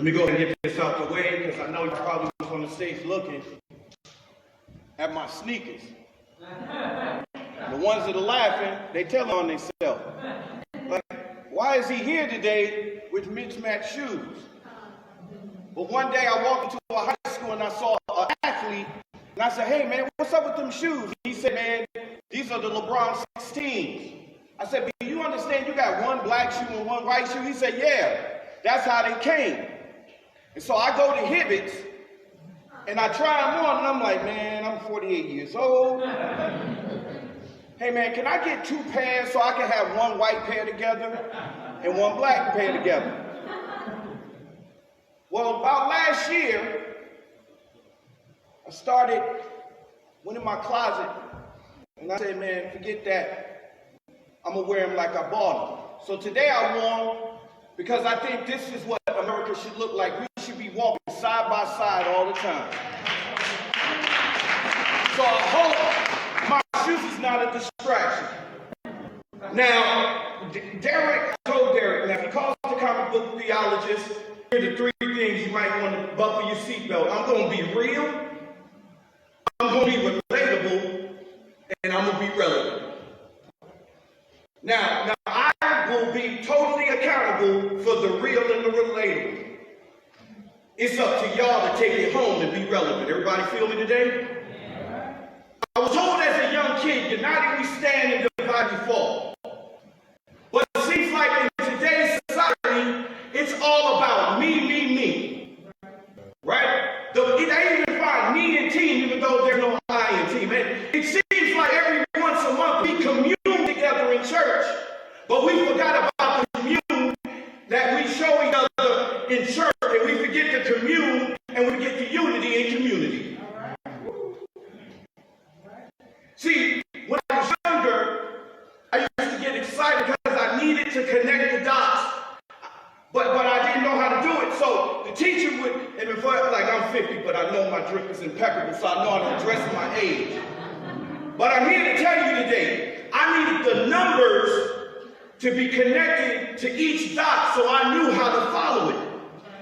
Let me go ahead and get this out the way, because I know you probably was on the stage looking at my sneakers. The ones that are laughing, they tell on themselves. Like, why is he here today with mismatched shoes? But one day I walked into a high school and I saw an athlete, and I said, hey man, what's up with them shoes? He said, man, these are the LeBron 16s. I said, do you understand you got one black shoe and one white shoe? He said, yeah, that's how they came. And so I go to Hibbett's and I try them on, and I'm like, man, I'm 48 years old. Hey man, can I get 2 pairs so I can have one white pair together and one black pair together? Well, about last year, went in my closet, and I said, man, forget that. I'm gonna wear them like I bought them. So today I wore them because I think this is what America should look like. We should be walking side by side all the time. So I hope my shoes is not a distraction. Now, I told Darryl, now if he calls the comic book theologist, here are the 3 things you might want to buckle your seatbelt. I'm going to be real, I'm going to be relatable, and I'm going to be relevant. Now I will be totally accountable for the real and the relatable. It's up to y'all to take it home and be relevant. Everybody feel me today? Yeah. I was told as a young kid, united we stand and divided we fall. But it seems like in today's society, it's all about me, me, me. Right? They even find me and team, even though there's no I in team. And it seems like every once a month we commune together in church, but we forgot about the commune that we show each other in church, and we forget the commune and we forget the unity in community. See, when I was younger, I used to get excited because I needed to connect the dots, but I didn't know how to do it. So the teacher would, and before, like I'm 50, but I know my drip is impeccable, so I know how to dress my age. But I'm here to tell you today, I needed the numbers to be connected to each dot so I knew how to follow it.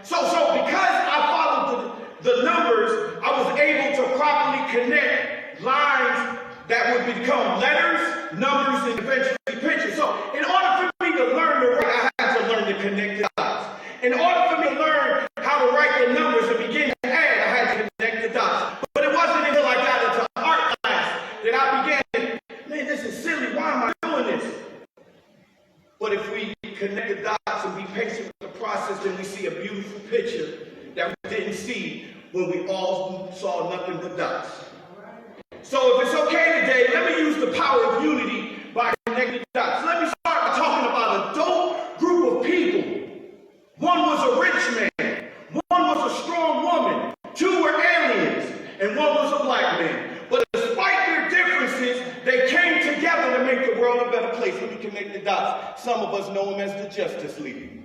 So because I followed the numbers, I was able to properly connect lines that would become letters, numbers, and eventually pictures. So in order for me to learn to write, I had to learn to connect the dots. In order for me to learn how to write the numbers and begin to add, I had to connect the dots. But it wasn't until I got into art class that I began, man, this is silly, why am I doing this? But if we connect the dots and be patient with the process, then we see a beautiful picture that we didn't see when we all saw nothing but dots. So if it's okay today, let me use the power of unity by connecting the dots. Let me start by talking about a dope group of people. One was a rich man, one was a strong woman, 2 were aliens, and 1 was a black man. But despite their differences, they came together to make the world a better place. Let me connect the dots. Some of us know them as the Justice League.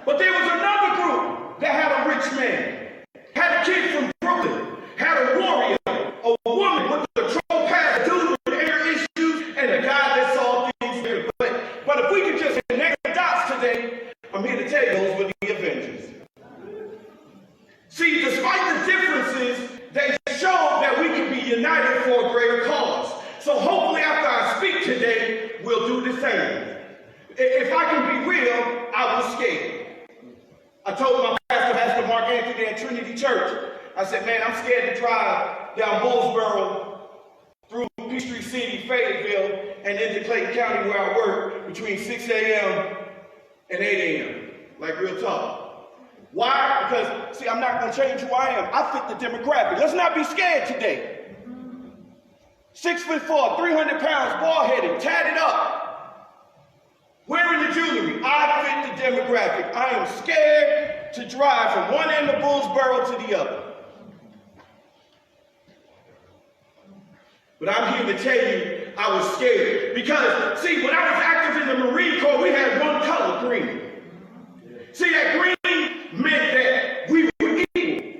But there was another group that had a rich man, had a kid from Brooklyn, had a warrior, a woman with a control past, a dude with air issues, and a guy that saw things here. But if we could just connect the dots today, I'm here to tell you those were the Avengers. See, despite the differences, they showed that we can be united for a greater cause. So hopefully after I speak today, we'll do the same. If I can be real, I was scared. I told my pastor, Mark Anthony at Trinity Church, I said, man, I'm scared to drive down Bullsboro through Peachtree City, Fayetteville, and into Clayton County where I work between 6 a.m. and 8 a.m. Like real talk. Why? Because, see, I'm not going to change who I am. I fit the demographic. Let's not be scared today. 6'4", 300 pounds, bald-headed, tatted up, wearing the jewelry. I fit the demographic. I am scared to drive from one end of Bullsboro to the other. But I'm here to tell you I was scared. Because, see, when I was active in the Marine Corps, we had one color, green. See, that green meant that we were equal.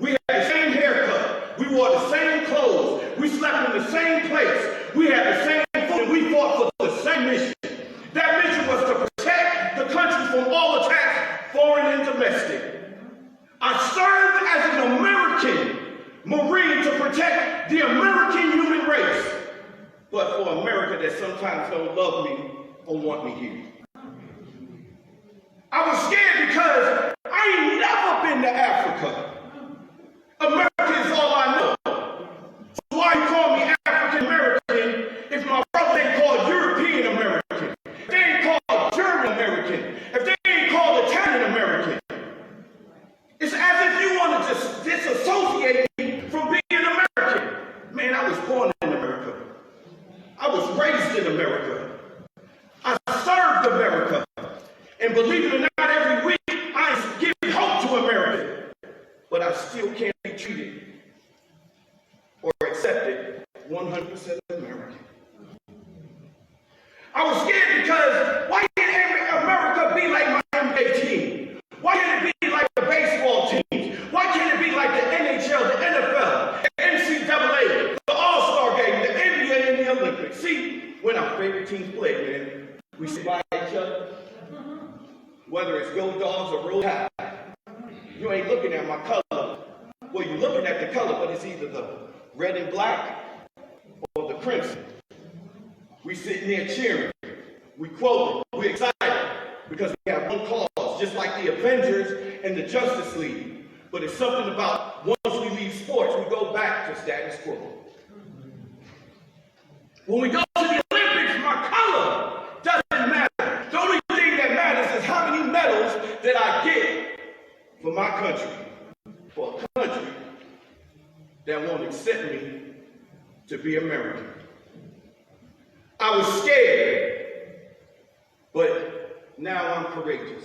We had the same haircut. We wore the same clothes. We slept in the same place. We had the same food, and we fought for the same mission. That mission was to protect the country from all attacks, foreign and domestic. I served as an American Marine to protect the American human race. But for America that sometimes don't love me or want me here. I was scared because I ain't never been to Africa. America is all I know. So why you call me African American if my brother ain't called European American? If they ain't called German American? If they ain't called Italian American? It's as if you want to just disassociate me from being American. Man, I was born in America. I was raised in America. I served America. And believe it or not, every week I give hope to America. But I still can't be treated or accepted 100% American. I was scared because why can't America be like my NBA team? Why can't it be like the baseball teams? Why can't it be like the NHL, the NFL, the NCAA, the All-Star Game, the NBA, and the Olympics? See, when our favorite teams play, man, we sit by each other. Whether it's Go Dogs or Roll Tide, you ain't looking at my color. Well, you're looking at the color, but it's either the red and black or the crimson. We sitting there cheering. We quoting. We excited because we have one cause, just like the Avengers and the Justice League. But it's something about once we leave sports, we go back to status quo. When we go to the Olympics, my color doesn't matter. The only thing that matters is how many medals that I get for my country. For a country that won't accept me to be American. I was scared, but now I'm courageous.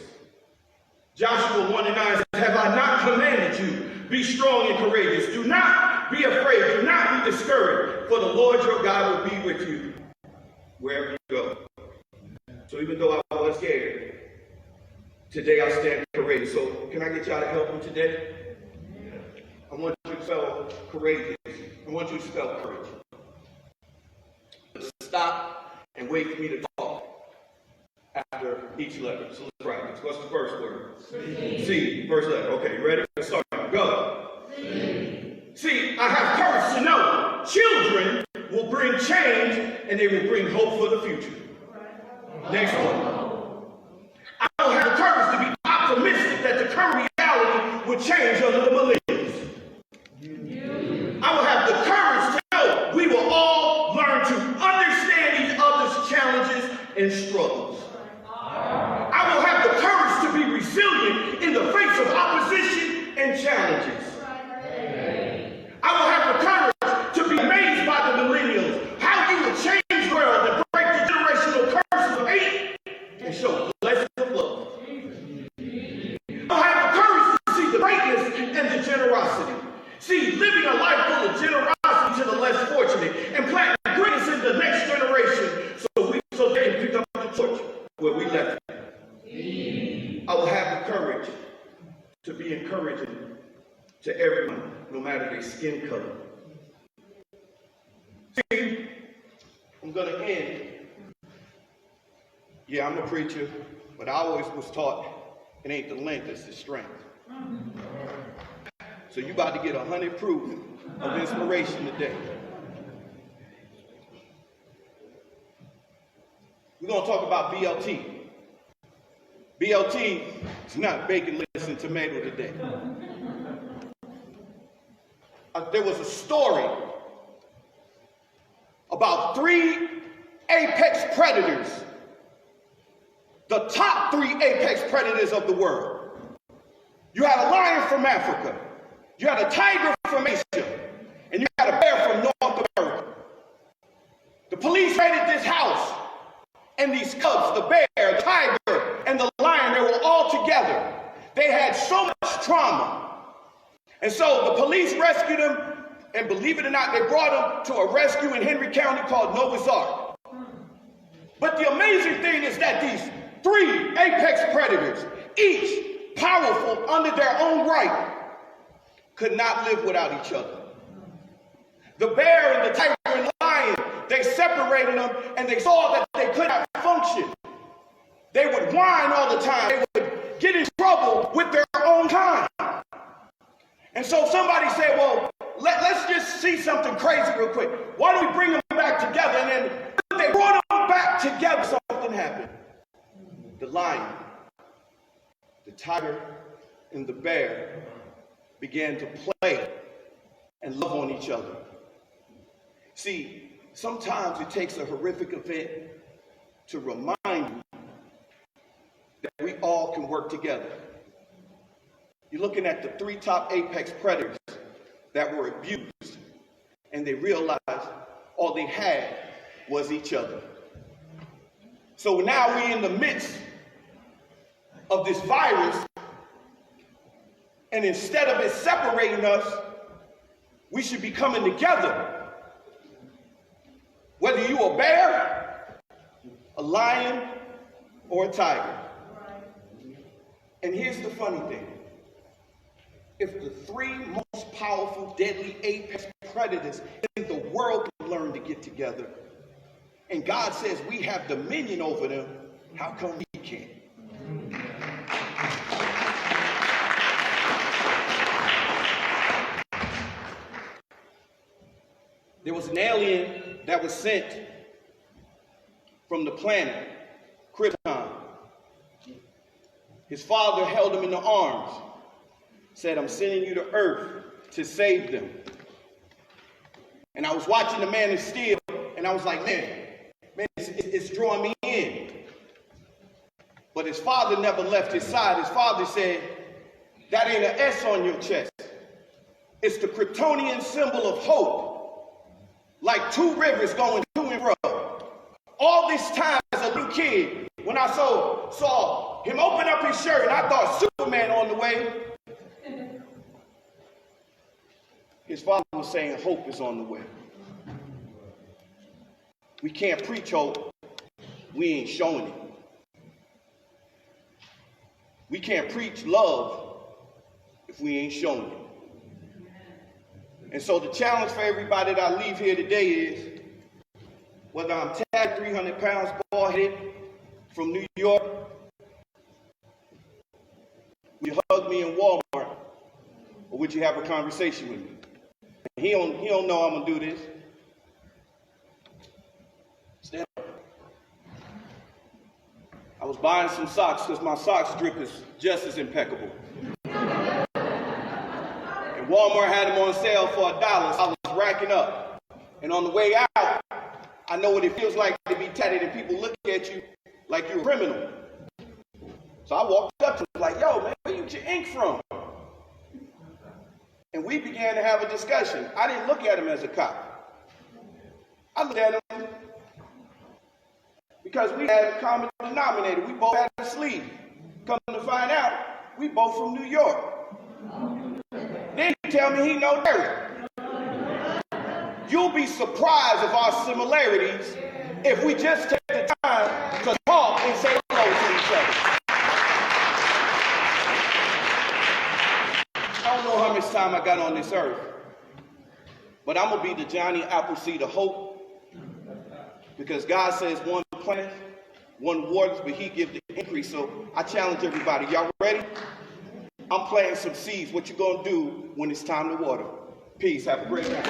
Joshua 1:9 says, have I not commanded you? Be strong and courageous. Do not be afraid. Do not be discouraged, for the Lord your God will be with you wherever you go. So even though I was scared, today I stand courageous. So can I get y'all to help me today? I want you to spell courageous. I want you to spell courage. Stop and wait for me to talk after each letter. So let's practice. What's the first word? C. First letter. Okay, you ready? Let's start. Go. See, I have courage to know children will bring change and they will bring hope for the future. Next one. I will have the courage to be optimistic that the current reality will change under the millennials. I will have the courage to know we will all learn to understand each other's challenges and struggles. I will have the courage to be resilient in the face of opposition and challenges. I will have the courage to be amazed by the millennials, how you will change the world and break the generational curses of hate and show blessings of love. I'll have the courage to see the greatness and the generosity. See, living a life full of generosity to the less fortunate and planting greatness in the next generation so they can pick up the torch where we left it. I will have the courage to be encouraging to everyone, no matter their skin color. See, I'm going to end. Yeah, I'm a preacher, but I always was taught it ain't the length, it's the strength. So you about to get 100 proof of inspiration today. We're going to talk about BLT. BLT is not bacon, lettuce, and tomato today. There was a story about 3 apex predators, the top 3 apex predators of the world. You had a lion from Africa, you had a tiger from Asia, and you had a bear from North America. The police raided this house, and these cubs, the bear, the tiger, and the lion, they were all together. They had so much trauma. And so the police rescued them, and believe it or not, they brought them to a rescue in Henry County called Noah's Ark. But the amazing thing is that these 3 apex predators, each powerful under their own right, could not live without each other. The bear and the tiger and lion, they separated them, and they saw that they could not function. They would whine all the time. They would get in trouble with their And so somebody said, well, let's just see something crazy real quick. Why don't we bring them back together? And then when they brought them back together, something happened. The lion, the tiger, and the bear began to play and love on each other. See, sometimes it takes a horrific event to remind you that we all can work together. You're looking at the 3 top apex predators that were abused, and they realized all they had was each other. So now we're in the midst of this virus, and instead of it separating us, we should be coming together. Whether you a bear, a lion, or a tiger. And here's the funny thing. If the 3 most powerful, deadly apex predators in the world can learn to get together, and God says we have dominion over them, how come we can't? There was an alien that was sent from the planet Krypton. His father held him in the arms, said, I'm sending you to Earth to save them. And I was watching the Man of Steel, and I was like, man, it's drawing me in. But his father never left his side. His father said, that ain't an S on your chest. It's the Kryptonian symbol of hope. Like 2 rivers going to and fro. All this time as a little kid, when I saw him open up his shirt, and I thought Superman on the way, his father was saying hope is on the way. We can't preach hope. We ain't showing it. We can't preach love if we ain't showing it. And so the challenge for everybody that I leave here today is, whether I'm tagged 300 pounds, bald-headed, from New York, would you hug me in Walmart, or would you have a conversation with me? He don't know I'm gonna do this. Stand up. I was buying some socks because my socks drip is just as impeccable. And Walmart had them on sale for $1, so I was racking up. And on the way out, I know what it feels like to be tatted and people look at you like you're a criminal. So I walked up to him like, yo, man, where you get your ink from? And we began to have a discussion. I didn't look at him as a cop. I looked at him because we had a common denominator. We both had a sleeve. Come to find out, we both from New York. Then he tell me he know Darryl. You'll be surprised of our similarities if we just take the time to talk and say hello to each other. I don't know how much time I got on this earth, but I'm going to be the Johnny Appleseed of hope, because God says one plant, one waters, but he gives the increase. So I challenge everybody. Y'all ready? I'm planting some seeds. What you going to do when it's time to water? Peace. Have a great night.